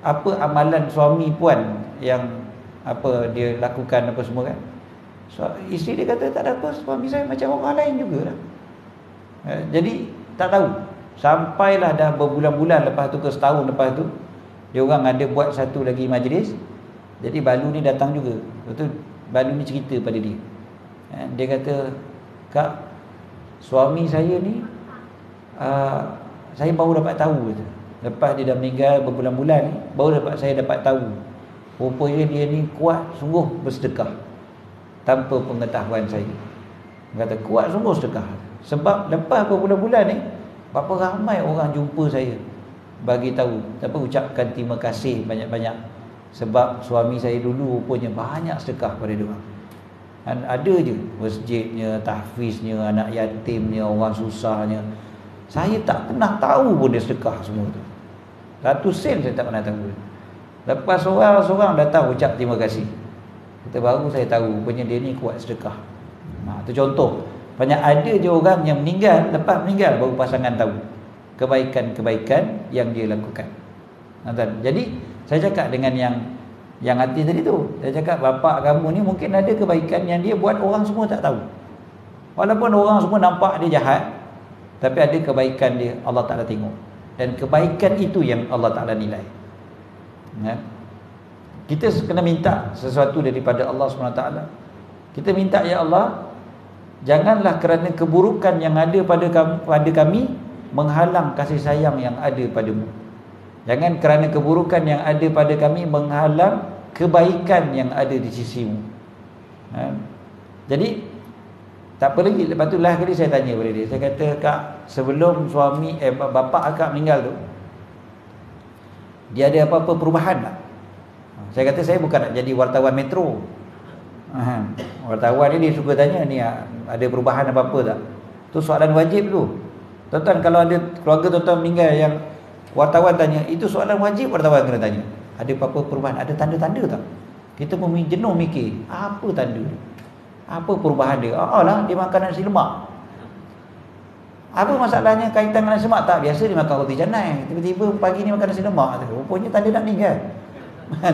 apa amalan suami puan yang apa dia lakukan apa semua kan. So, isteri dia kata, tak ada apa, suami saya macam orang lain jugalah. Jadi tak tahu, sampailah dah berbulan-bulan lepas tu, ke setahun lepas tu, dia orang ada buat satu lagi majlis. Jadi balu ni datang juga. Lepas tu balu ni cerita pada dia, dia kata, "Kak, suami saya ni saya baru dapat tahu," kata. Lepas dia dah meninggal berbulan-bulan ni, baru saya dapat tahu, rupanya dia ni kuat sungguh bersedekah tanpa pengetahuan saya. Dia kata kuat sungguh sedekah. Sebab lepas berbulan-bulan ni, berapa ramai orang jumpa saya, bagi tahu, ucapkan terima kasih banyak-banyak, sebab suami saya dulu rupanya banyak sedekah pada dia orang. Dan ada je masjidnya, tahfiznya, anak yatimnya, orang susahnya, saya tak pernah tahu pun dia sedekah semua tu. 1 sen saya tak pernah tahu. Lepas seorang datang ucap terima kasih, kita baru saya tahu rupanya dia ni kuat sedekah. Itu contoh. Banyak ada je orang yang meninggal, lepas meninggal baru pasangan tahu kebaikan-kebaikan yang dia lakukan. Jadi saya cakap dengan yang hati tadi tu, saya cakap bapak kamu ni mungkin ada kebaikan yang dia buat orang semua tak tahu. Walaupun orang semua nampak dia jahat, tapi ada kebaikan dia Allah Ta'ala tengok, dan kebaikan itu yang Allah Ta'ala nilai. Kita kena minta sesuatu daripada Allah SWT. Kita minta, ya Allah, janganlah kerana keburukan yang ada pada kami menghalang kasih sayang yang ada padamu. Jangan kerana keburukan yang ada pada kami menghalang kebaikan yang ada di sisimu. Jadi tak apa lagi. Lepas tu last kali saya tanya pada dia, saya kata, "Kak, sebelum bapa akak meninggal tu, dia ada apa-apa perubahan tak?" Saya kata, saya bukan nak jadi wartawan Metro. Wartawan ni dia suka tanya, ni ada perubahan apa-apa tak? Tu soalan wajib tu. Tuan-tuan, kalau ada keluarga tuan-tuan meninggal yang wartawan tanya, itu soalan wajib wartawan kena tanya. Ada apa-apa perubahan? Ada tanda-tanda tak? Kita pun jenuh mikir, apa tanda dia? Apa perubahan dia? Lah, dia makan nasi lemak. Apa masalahnya kaitan dengan nasi lemak? Tak, biasa dia makan roti canai, tiba-tiba pagi ni makan nasi lemak. Rupanya tanda nak meninggal.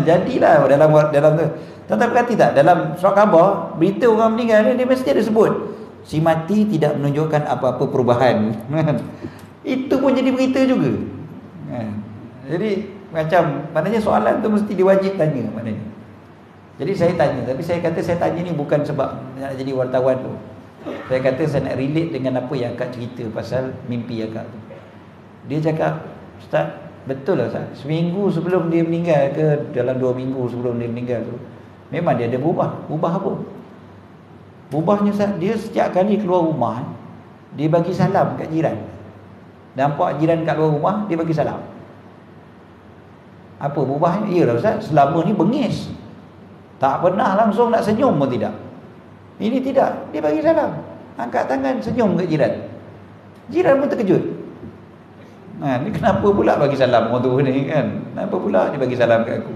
Jadilah dalam tu. Tuan-tuan perhati tak, dalam surat khabar, berita orang meninggal ni, dia mesti ada sebut, si mati tidak menunjukkan apa-apa perubahan. Itu pun jadi berita juga. Jadi macam, maknanya soalan tu mesti diwajib tanya maknanya. Jadi saya tanya, tapi saya kata saya tanya ni bukan sebab nak jadi wartawan tu. Saya kata saya nak relate dengan apa yang akak cerita pasal mimpi akak tu. Dia cakap, "Ustaz, Betul lah Ustaz. Seminggu sebelum dia meninggal ke dalam 2 minggu sebelum dia meninggal tu, memang dia ada berubah. Ubah apa? Ubahnya Ustaz, dia setiap kali keluar rumah, dia bagi salam kat jiran. Nampak jiran kat luar rumah, dia bagi salam. Apa berubahnya? Iyalah Ustaz, selama ni bengis. Tak pernah langsung nak senyum pun tidak. Ini tidak, dia bagi salam. Angkat tangan, senyum kat jiran. Jiran pun terkejut. Ni kenapa pula bagi salam orang tu ni kan? Kenapa pula dia bagi salam kat aku?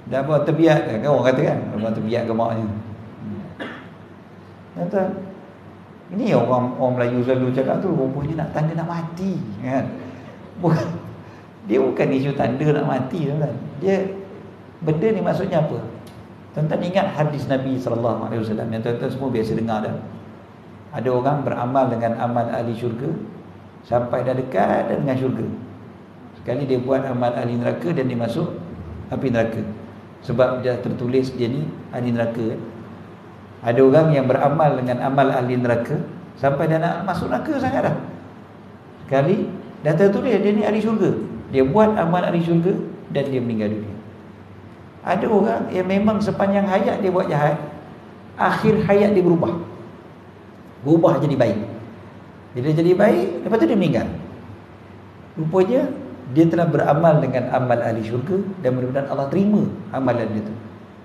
Dah buat terbiak kan orang kata kan? Orang terbiak ke maknya. Kata, ini orang Melayu selalu cakap tu, rupanya nak tanda nak mati kan? Dia bukan isu tanda nak mati kan? Dia benda ni maksudnya apa? Tuan-tuan ingat hadis Nabi sallallahu alaihi wasallam yang tuan-tuan semua biasa dengar dah. Ada orang beramal dengan amal ahli syurga sampai dah dekat dengan syurga. Sekali dia buat amal ahli neraka dan dia masuk api neraka. Sebab dia tertulis dia ni ahli neraka. Ada orang yang beramal dengan amal ahli neraka sampai dah nak masuk neraka sangat dah. Sekali dah tertulis dia ni ahli syurga. Dia buat amal ahli syurga dan dia meninggal dunia. Ada orang yang memang sepanjang hayat dia buat jahat, akhir hayat dia berubah. Berubah jadi baik. Bila jadi baik, lepas tu dia meninggal. Rupanya dia telah beramal dengan amal ahli syurga dan mudah-mudahan Allah terima amalan dia tu.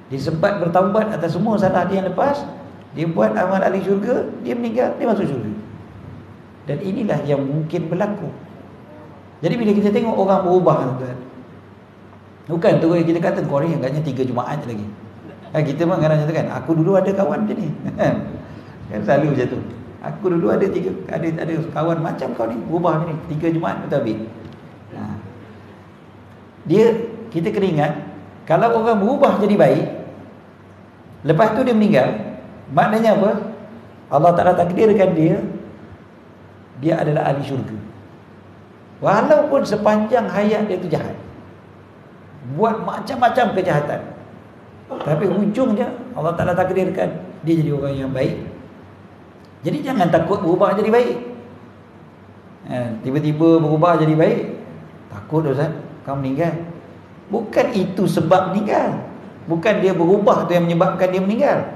Dia sempat bertaubat atas semua salah dia yang lepas, dia buat amal ahli syurga, dia meninggal, dia masuk syurga. Dan inilah yang mungkin berlaku. Jadi bila kita tengok orang berubah, tuan, bukan tu kita kata kau ni agaknya 3 Jumaat lagi. Kita memang kadang-kadang kan, aku dulu ada kawan macam ni. Kan selalu macam tu. Aku dulu ada kawan macam kau ni, berubah ni 3 Jumaat betul habis. Kita kena ingat, kalau orang berubah jadi baik, lepas tu dia meninggal, maknanya apa? Allah Ta'ala takdirkan dia adalah ahli syurga. Walaupun sepanjang hayat dia tu jahat, buat macam-macam kejahatan, tapi ujungnya Allah Ta'ala takdirkan dia jadi orang yang baik. Jadi jangan takut berubah jadi baik. Tiba-tiba berubah jadi baik, takut Ustaz, kau meninggal. Bukan itu sebab meninggal. Bukan dia berubah tu yang menyebabkan dia meninggal.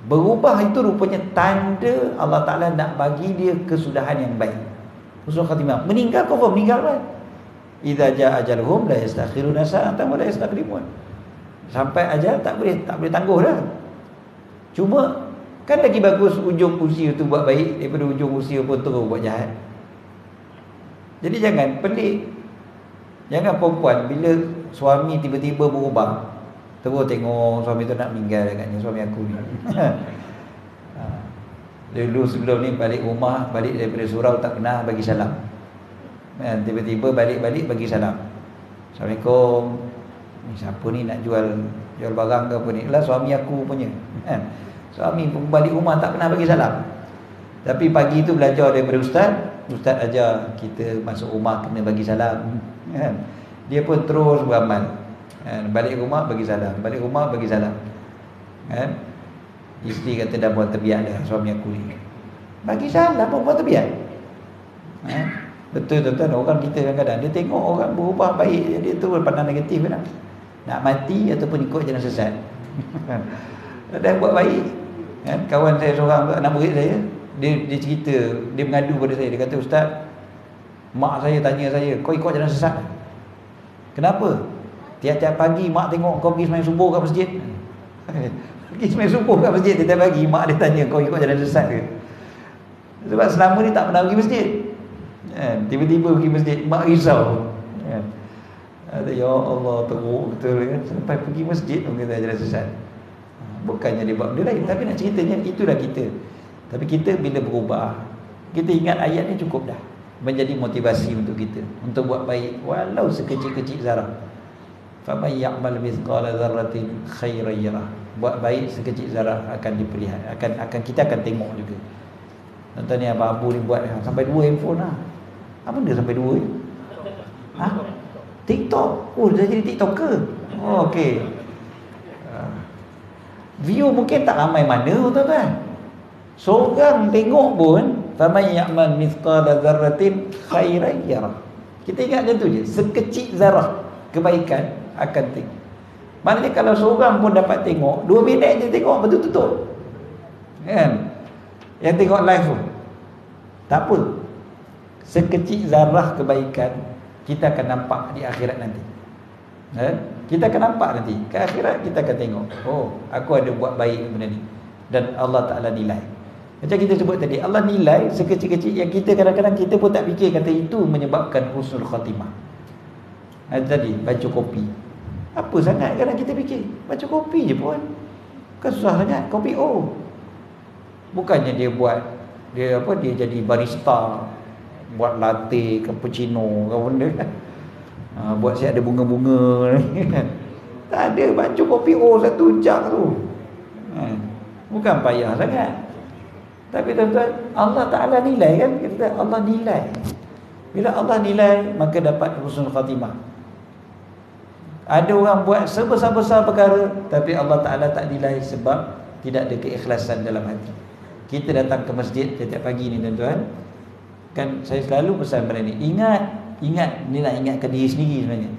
Berubah itu rupanya tanda Allah Ta'ala nak bagi dia kesudahan yang baik, husnul khatimah. Meninggal kau meninggal kan? Idza jaa ajaluhum la yastakhiruna sa'atan wa la yastaqdimun. Sampai ajal tak boleh tangguh dah. Cuma kan lagi bagus ujung usia tu buat baik daripada ujung usia pun terus buat jahat. Jadi jangan pelik. Jangan perempuan bila suami tiba-tiba berubah, terus tengok suami tu nak meninggal agaknya suami aku ni. Dulu sebelum ni balik rumah, balik daripada surau tak pernah bagi salam. Tiba-tiba balik bagi salam. Assalamualaikum. Ni siapa ni nak jual barang ke apa ni? Lah suami aku punya. Suami pun balik rumah tak pernah bagi salam. Tapi pagi tu belajar daripada Ustaz ajar kita masuk rumah kena bagi salam. Dia pun terus beramal. Balik rumah bagi salam, balik rumah bagi salam. Isteri kata dah buat terbiak dah suami aku ni. Bagi salam pun buat terbiak. Betul tuan-tuan, orang kita kadang-kadang dia tengok orang berubah baik, dia tu berpandang negatif kan. Nak mati ataupun ikut jalan sesat. Dah buat baik. Kawan saya seorang, anak murid saya, dia cerita, dia mengadu pada saya, dia kata, Ustaz, mak saya tanya saya, kau ikut jalan sesat? Kenapa? Tiap-tiap pagi mak tengok kau pergi sembahyang subuh kat masjid. Pergi sembahyang subuh kat masjid, tiap pagi mak dia tanya kau ikut jalan sesat ke? Sebab selama ni tak pernah pergi masjid. Tiba-tiba pergi masjid, mak risau. Ya Allah, teruk betul kan, sampai pergi masjid pun kata jalan sesat. Bukannya dia buat benda lain, tapi nak ceritanya itulah kita. Tapi kita bila berubah, kita ingat ayat ni cukup dah, menjadi motivasi untuk kita untuk buat baik walau sekecil-kecil zarah. Faman ya'mal mithqala dzarratin khairan yarah. Buat baik sekecil zarah akan diperlihat, akan kita akan tengok juga. Contoh ni Abang Abu ni buat sampai 2 handphone lah. Apa benda sampai 2 je? TikTok. Oh, dah jadi TikToker. Oh, okey. View mungkin tak ramai mana tuan-tuan. Seorang tengok pun, faman ya'mal mithqala dzarratin khairan yarah. Kita ingat macam tu je. Sekecil zarah kebaikan akan tengok. Maknanya kalau seorang pun dapat tengok 2 minit je tengok betul-betul, kan? Yang tengok live pun tak apa. Sekecil zarah kebaikan kita akan nampak di akhirat nanti. Kita akan nampak nanti ke akhirat, kita akan tengok, oh, aku ada buat baik benda ni, dan Allah Ta'ala nilai. Macam kita sebut tadi, Allah nilai sekecil-kecil yang kita kadang-kadang kita pun tak fikir kata itu menyebabkan husnul khatimah. Tadi baca kopi, apa sangat kadang kita fikir baca kopi je pun, kan susah sangat kopi. Oh, bukannya dia buat, dia jadi barista, buat latte, cappuccino ke benda, buat siap ada bunga-bunga ni kan. Tak ada, baca kopi satu jam tu, bukan payah sangat. Tapi tuan-tuan, Allah Ta'ala nilai kan, kita Allah nilai. Bila Allah nilai, maka dapat husnul khatimah. Ada orang buat sebesar-besar perkara, tapi Allah Ta'ala tak nilai sebab tidak ada keikhlasan dalam hati. Kita datang ke masjid setiap pagi ni tuan-tuan, kan saya selalu pesan pada ni, ingat, ni nak ingatkan diri sendiri sebenarnya.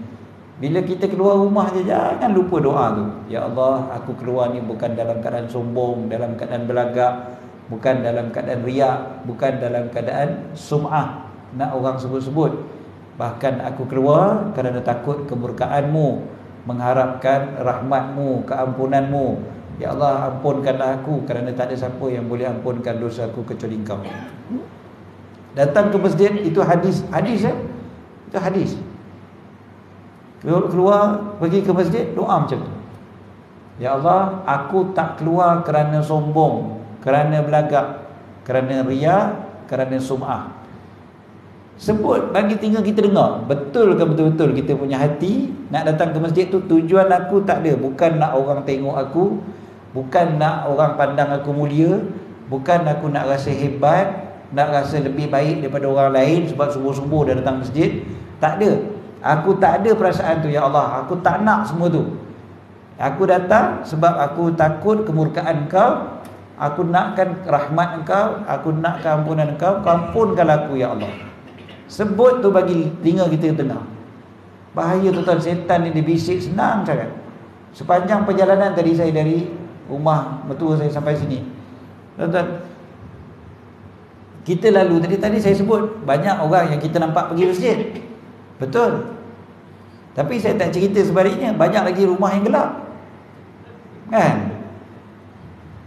Bila kita keluar rumah je, jangan lupa doa tu. Ya Allah, aku keluar ni bukan dalam keadaan sombong, dalam keadaan belagak, bukan dalam keadaan riak, bukan dalam keadaan sum'ah, nak orang sebut-sebut. Bahkan aku keluar kerana takut kemurkaan-Mu, mengharapkan rahmat-Mu, keampunan-Mu. Ya Allah, ampunkanlah aku kerana tak ada siapa yang boleh ampunkan dosa aku kecuali Engkau. Datang ke masjid, itu hadis itu hadis. Keluar pergi ke masjid, doa macam tu. Ya Allah, aku tak keluar kerana sombong, kerana belagak, kerana riya, kerana sum'ah. Sebut bagi telinga kita dengar. Betul ke betul-betul kita punya hati nak datang ke masjid tu, tujuan aku tak ada, bukan nak orang tengok aku, bukan nak orang pandang aku mulia, bukan aku nak rasa hebat, nak rasa lebih baik daripada orang lain sebab subuh-subuh dah datang masjid. Tak ada. Aku tak ada perasaan tu, ya Allah. Aku tak nak semua tu. Aku datang sebab aku takut kemurkaan Engkau. Aku nakkan rahmat Engkau, aku nakkan ampunan Engkau. Ampunkanlah aku, ya Allah. Sebut tu bagi telinga kita dengar. Bahaya tuan-tuan, setan ni dia bisik senang sangat. Sepanjang perjalanan tadi saya dari rumah mertua saya sampai sini, tuan-tuan, kita lalu tadi saya sebut banyak orang yang kita nampak pergi masjid. Betul. Tapi saya tak cerita sebaliknya, banyak lagi rumah yang gelap, kan?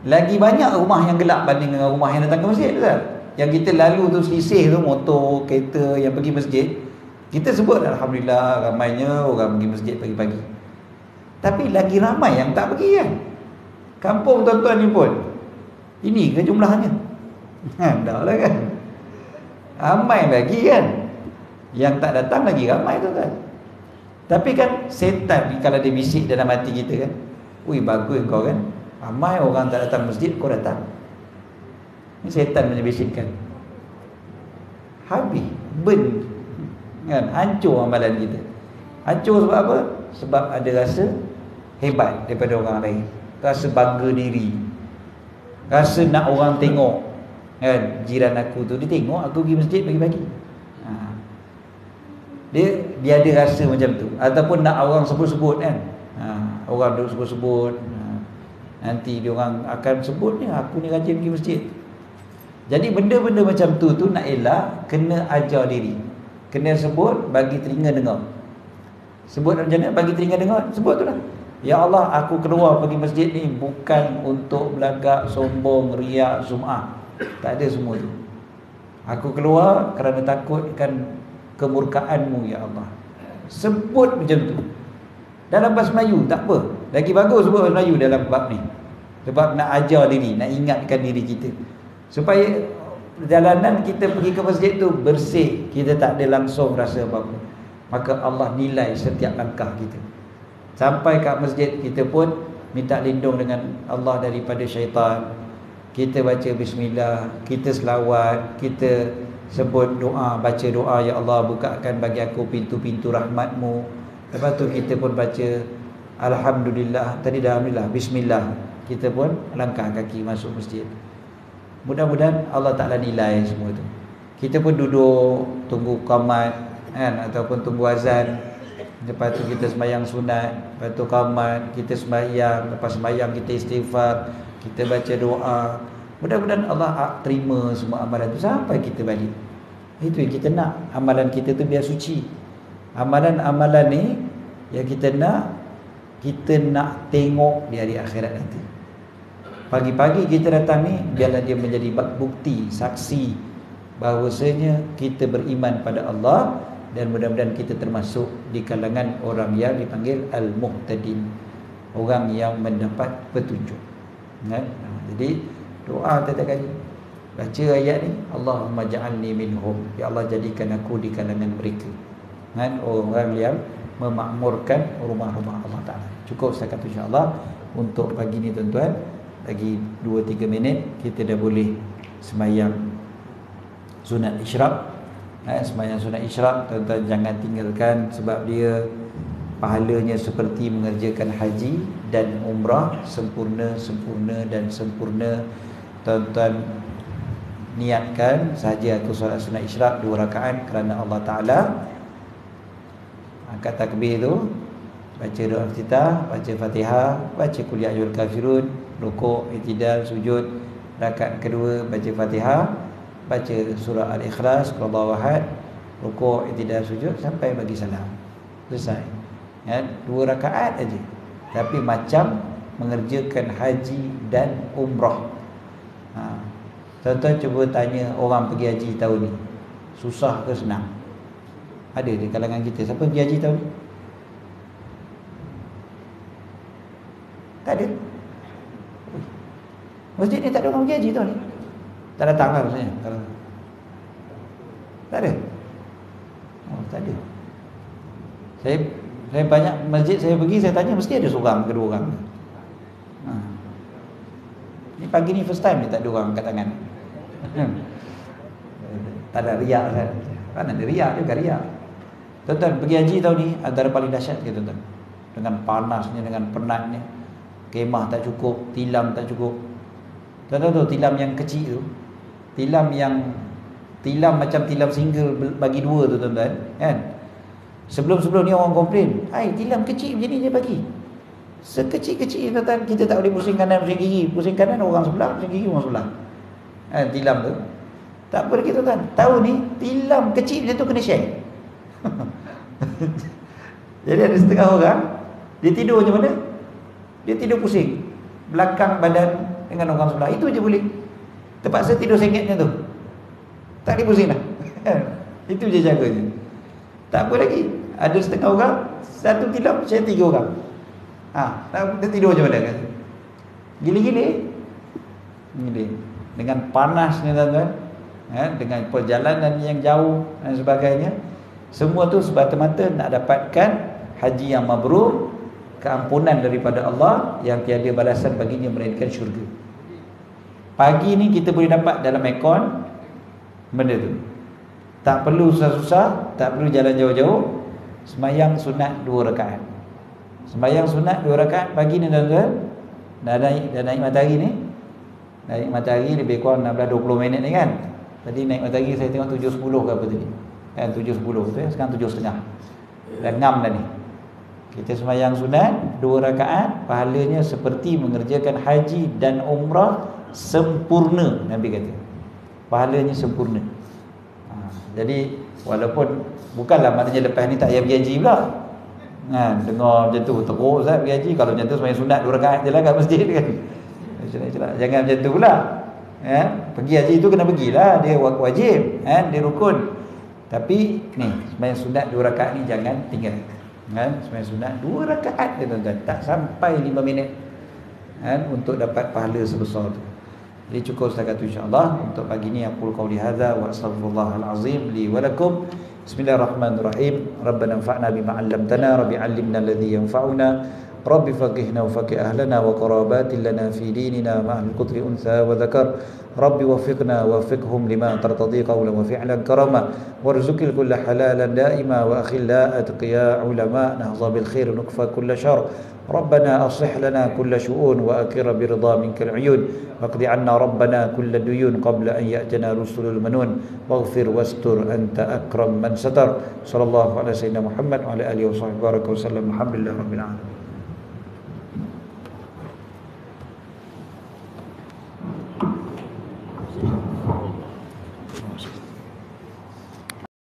Lagi banyak rumah yang gelap banding dengan rumah yang datang ke masjid, betul? Yang kita lalu tu selisih tu, motor, kereta yang pergi masjid, kita sebut alhamdulillah ramainya orang pergi masjid pagi-pagi. Tapi lagi ramai yang tak pergi, kan? Kampung tuan-tuan ni pun, ini ke jumlahnya? Dah lah kan. Ramai lagi kan. Yang tak datang lagi ramai tu kan. Tapi kan setan ni kalau dia bisik dalam hati kita kan, ui bagus kau kan, ramai orang tak datang masjid, kau datang. Ni setan punya bisikkan. Habis, burn kan, hancur amalan kita. Hancur sebab apa? Sebab ada rasa hebat daripada orang lain, rasa bangga diri, rasa nak orang tengok, kan? Jiran aku tu dia tengok aku pergi masjid pagi-pagi, dia ada rasa macam tu. Ataupun nak orang sebut-sebut kan, orang duk sebut-sebut, nanti dia orang akan sebut ni aku ni rajin pergi masjid. Jadi benda-benda macam tu nak elak, kena ajar diri, kena sebut bagi telinga dengar. Sebut macam mana bagi telinga dengar? Sebut tu lah, ya Allah, aku keluar pergi masjid ni bukan untuk belagak, sombong, riak, sum'ah. Tak ada semua tu. Aku keluar kerana takutkan kemurkaan-Mu, ya Allah. Sebut macam tu. Dalam bahasa Melayu tak apa, lagi bagus sebut bahasa Melayu dalam bab ni. Sebab nak ajar diri, nak ingatkan diri kita, supaya perjalanan kita pergi ke masjid tu bersih, kita tak ada langsung rasa apa-apa. Maka Allah nilai setiap langkah kita. Sampai kat masjid kita pun minta lindung dengan Allah daripada syaitan. Kita baca bismillah, kita selawat, kita sebut doa, baca doa, ya Allah bukakan bagi aku pintu-pintu rahmat-Mu. Lepas tu kita pun baca alhamdulillah, tadi dah alhamdulillah, bismillah, kita pun langkah kaki masuk masjid. Mudah-mudahan Allah Ta'ala nilai semua tu. Kita pun duduk tunggu qamat, kan, ataupun tunggu azan. Lepas tu kita sembahyang sunat, lepas tu qamat, kita sembahyang, lepas sembahyang kita istighfar, kita baca doa. Mudah-mudahan Allah terima semua amalan tu sampai kita balik. Itu yang kita nak, amalan kita tu biar suci. Amalan-amalan ni yang kita nak tengok di hari akhirat nanti. Pagi-pagi kita datang ni, biarlah dia menjadi bukti, saksi bahawasanya kita beriman pada Allah, dan mudah-mudahan kita termasuk di kalangan orang yang dipanggil al-muhtadin, orang yang mendapat petunjuk. Jadi doa tiap-tiap kali baca ayat ni, Allahumma ja'alni minhum, ya Allah jadikan aku di kalangan mereka, orang yang memakmurkan rumah-rumah Allah Ta'ala. Cukup setakat itu insya-Allah untuk pagi ni tuan-tuan. Lagi 2-3 minit kita dah boleh sembahyang sunat isyraq. Sembahyang sunat isyraq tuan-tuan jangan tinggalkan, sebab dia pahalanya seperti mengerjakan haji dan umrah, sempurna dan sempurna. Tuan-tuan niatkan sahaja aku solat sunat isyraq 2 rakaat kerana Allah Ta'ala. Angkat takbir tu, baca doa iftitah, baca Fatihah, baca qul ya ayyuhal kafirun, rukuk, i'tidal, sujud. Rakaat kedua baca Fatihah, baca surah Al-Ikhlas, qul huwallahu ahad, rukuk, i'tidal, sujud sampai bagi salam. Selesai. 2 rakaat aja. Tapi macam mengerjakan haji dan umrah. Tuan-tuan cuba tanya orang pergi haji tahun ni, susah ke senang? Ada di kalangan kita siapa pergi haji tahun ni? Tak ada. Masjid ni tak ada orang pergi haji tahun ni. Tak datang lah maksudnya. Tak ada. Tak ada. Saya banyak masjid saya pergi, saya tanya mesti ada seorang ke 2 orang. Ni pagi ni first time ni tak ada orang angkat tangan. Tak ada riak kan? Kan ada riak juga riak. Tuan-tuan pergi haji tahun ni antara paling dahsyat ke tuan-tuan? Dengan panasnya, dengan penatnya, kemah tak cukup, tilam tak cukup. Tuan-tuan tahu tilam yang kecil tu, tilam macam tilam single bagi 2 tu tuan-tuan, kan? Sebelum ni orang komplain, tilam kecil macam ni dia bagi. Sekecil-kecil tuan-tuan, kita tak boleh pusing kanan pusing kiri. Pusing kanan orang sebelah, pusing kiri orang sebelah. Tilam tu tak apa lagi tuan-tuan. Tahu ni tilam kecil macam tu kena share. Jadi ada setengah orang, dia tidur macam mana? Dia tidur pusing belakang badan dengan orang sebelah. Itu je boleh. Terpaksa tidur sengit macam tu. Tak boleh pusing dah. Itu je jaganya. Tak apa lagi. Ada setengah orang, satu tilam share 3 orang. Dia tidur macam mana kan? Gila-gila. Dengan panasnya tuan-tuan, dengan perjalanan yang jauh dan sebagainya. Semua tu semata-mata nak dapatkan haji yang mabrur, keampunan daripada Allah yang tiada balasan baginya melainkan syurga. Pagi ni kita boleh dapat dalam akon benda tu. Tak perlu susah-susah, tak perlu jalan jauh-jauh. Sembahyang sunat 2 rakaat. Sembahyang sunat 2 rakaat pagi ni tuan-tuan. Dah naik matahari ni. Naik matahari lebih kurang 16-20 minit ni kan. Tadi naik matahari saya tengok 7.10 ke apa tadi. 7.10 tu ya, sekarang 7.30. Dah ngam dah ni. Kita sembahyang sunat 2 rakaat, pahalanya seperti mengerjakan haji dan umrah sempurna, Nabi kata. Pahalanya sempurna. Jadi walaupun bukanlah maknanya lepas ni tak payah pergi haji pula. Dengar macam tu teruk Ustaz pergi haji, kalau macam tu sembahyang sunat 2 rakaat je lah kat masjid kan. Jangan macam tu pula. Pergi haji tu kena pergilah, dia wajib, dia rukun. Tapi ni sembahyang sunat 2 rakaat ni jangan tinggal. Sembahyang sunat 2 rakaat dia tuan-tuan, tak sampai 5 minit untuk dapat pahala sebesar tu. Jadi cukup setakat itu insya-Allah untuk pagi ni. Aku qauli hadza wa astaghfirullahal azim li wa lakum. Bismillahirrahmanirrahim. Rabbana anfa'na bima 'allamtana, rabbi 'allimna alladhi yanfa'una رب فقهنا وفقه أهلنا وقرابات لنا في ديننا مع القدر أنثى وذكر رب وفقنا وفقهم لما ترتضي قولا وفعلا كرما وارزق الكل حلالا دائما وأخل أتقياء علماء نهضى بالخير نكفى كل شر ربنا أصلح لنا كل شؤون وأكر برضا منك العيون واقض عنا ربنا كل الديون قبل أن يأتنا رسل المنون واغفر واستر أنت أكرم من ستر صلى الله على سيدنا محمد وعلى آله وصحبه بارك وسلم الحمد لله رب العالمين.